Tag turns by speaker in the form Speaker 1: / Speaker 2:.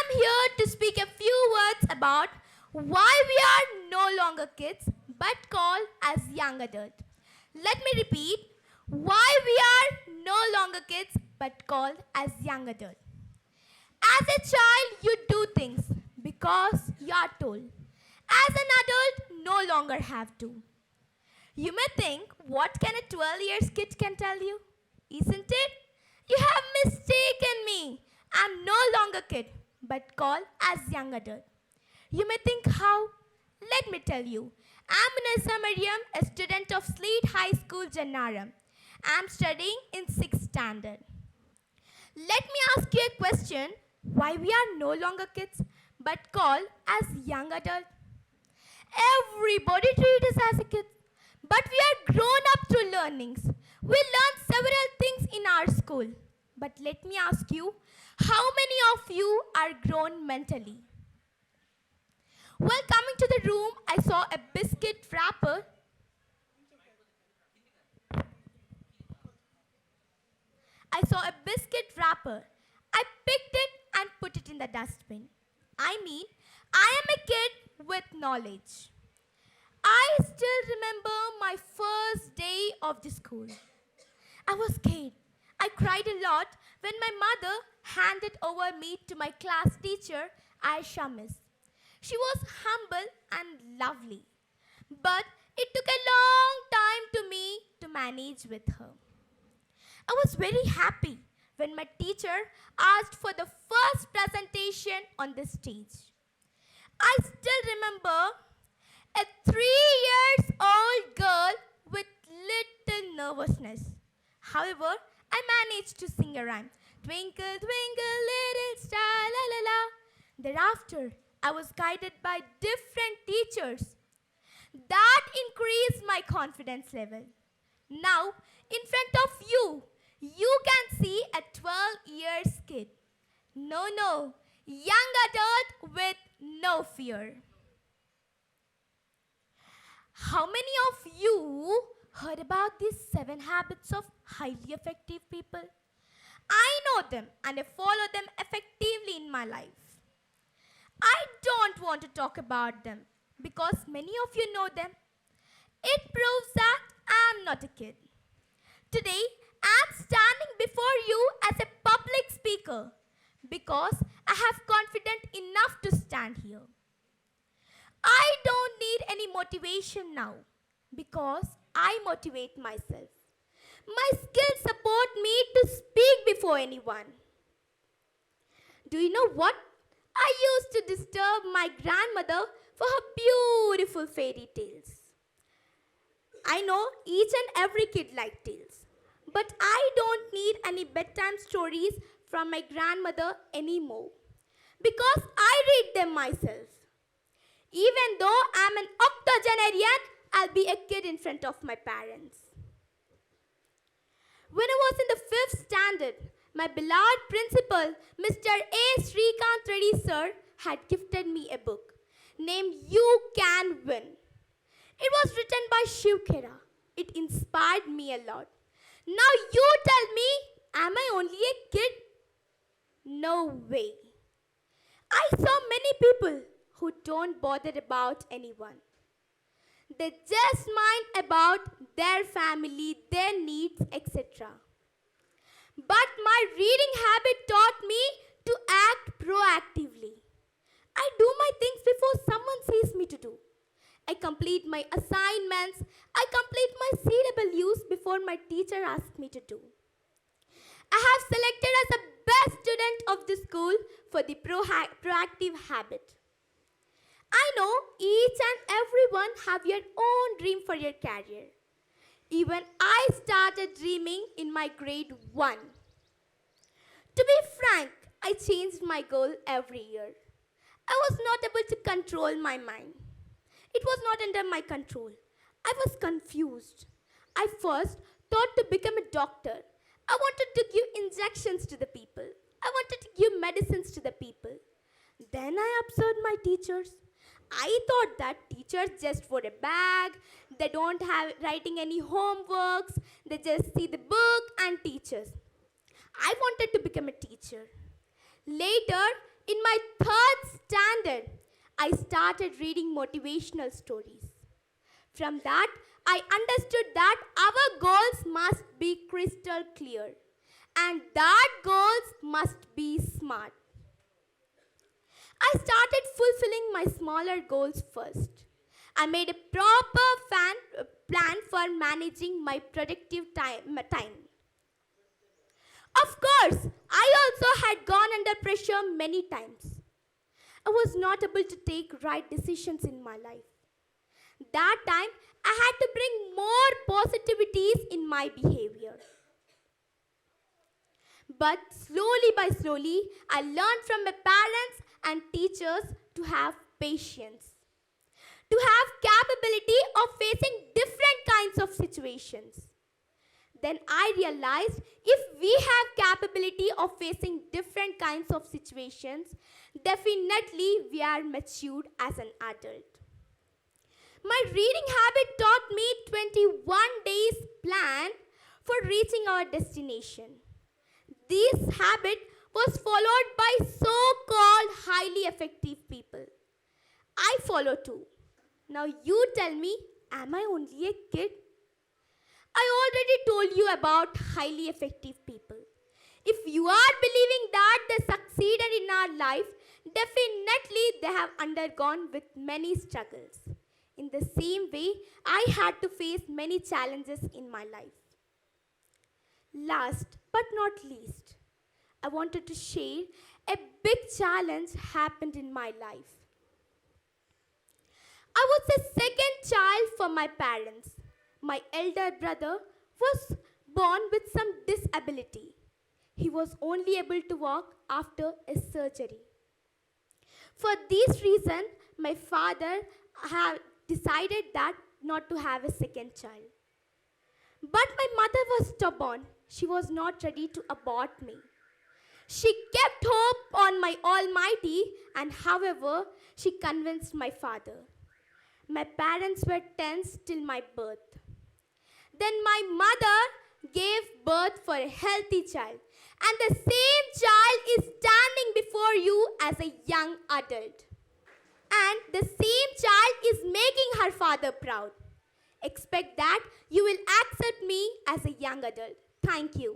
Speaker 1: am here to speak a few words about why we are no longer kids but called as young adults. Let me repeat, why we are no longer kids but called as young adults. As a child, you do things because you are told. As an adult, no longer have to. You may think, what can a 12 years kid can tell you? Isn't it? You have mistaken me. I'm no longer kid, but called as young adult. You may think how? Let me tell you. I'm munazza Mariyam, a student of Sleet High School, Jannaram. I'm studying in 6th standard. Let me ask you a question. Why we are no longer kids, but called as young adult? Everybody treats us as a kid, but we are grown up through learnings. We learn several things in our school. But let me ask you, how many of you are grown mentally? Well, coming to the room, I saw a biscuit wrapper. I picked it and put it in the dustbin. I mean, I am a kid with knowledge. I still remember my first day of the school. I was scared. I cried a lot when my mother handed over me to my class teacher, Aisha Miss. She was humble and lovely, but it took a long time to me to manage with her. I was very happy when my teacher asked for the first presentation on the stage. I still remember a 3-year-old girl with little nervousness. However, I managed to sing a rhyme. Twinkle, twinkle, little star, la la la. Thereafter, I was guided by different teachers. That increased my confidence level. Now, in front of you, you can see a 12-year kid. No, young adult with no fear. How many of you heard about these 7 habits of highly effective people? I know them and I follow them effectively in my life. I don't want to talk about them because many of you know them. It proves that I'm not a kid. Today, I'm standing before you as a public speaker because I have confidence enough to stand here. I don't need any motivation now because I motivate myself. My skills support me to speak before anyone. Do you know what? I used to disturb my grandmother for her beautiful fairy tales. I know each and every kid likes tales, but I don't need any bedtime stories from my grandmother anymore because I read them myself. Even though I'm an octogenarian, I'll be a kid in front of my parents. When I was in the 5th standard, my beloved principal, Mr. A. Srikant Reddy sir, had gifted me a book named You Can Win. It was written by Shiv Khera. It inspired me a lot. Now you tell me, am I only a kid? No way. I saw many people who don't bother about anyone. They just mind about their family, their needs, etc. But my reading habit taught me to act proactively. I do my things before someone says me to do. I complete my assignments. I complete my CWs before my teacher asks me to do. I have selected as a best student of the school for the proactive habit. I know each and everyone have your own dream for your career. Even I started dreaming in my grade 1. To be frank, I changed my goal every year. I was not able to control my mind. It was not under my control. I was confused. I first thought to become a doctor. I wanted to give injections to the people. I wanted to give medicines to the people. Then I observed my teachers. I thought that teachers just wore a bag, they don't have writing any homeworks, they just see the book and teach us. I wanted to become a teacher. Later, in my third standard, I started reading motivational stories. From that, I understood that our goals must be crystal clear and that goals must be smart. I started fulfilling my smaller goals first. I made a proper plan for managing my productive time. Of course, I also had gone under pressure many times. I was not able to take right decisions in my life. That time, I had to bring more positivities in my behavior. But slowly, I learned from my parents and teachers to have patience, to have capability of facing different kinds of situations. Then I realized if we have capability of facing different kinds of situations, definitely we are matured as an adult. My reading habit taught me 21 days plan for reaching our destination. This habit was followed by so-called highly effective people. I follow too. Now you tell me, am I only a kid? I already told you about highly effective people. If you are believing that they succeeded in our life, definitely they have undergone with many struggles. In the same way, I had to face many challenges in my life. Last but not least, I wanted to share a big challenge happened in my life. I was the second child for my parents. My elder brother was born with some disability. He was only able to walk after a surgery. For this reason, my father had decided that not to have a second child. But my mother was stubborn. She was not ready to abort me. She kept hope on my Almighty, and however, she convinced my father. My parents were tense till my birth. Then my mother gave birth for a healthy child, and the same child is standing before you as a young adult. And the same child is making her father proud. Expect that you will accept me as a young adult. Thank you.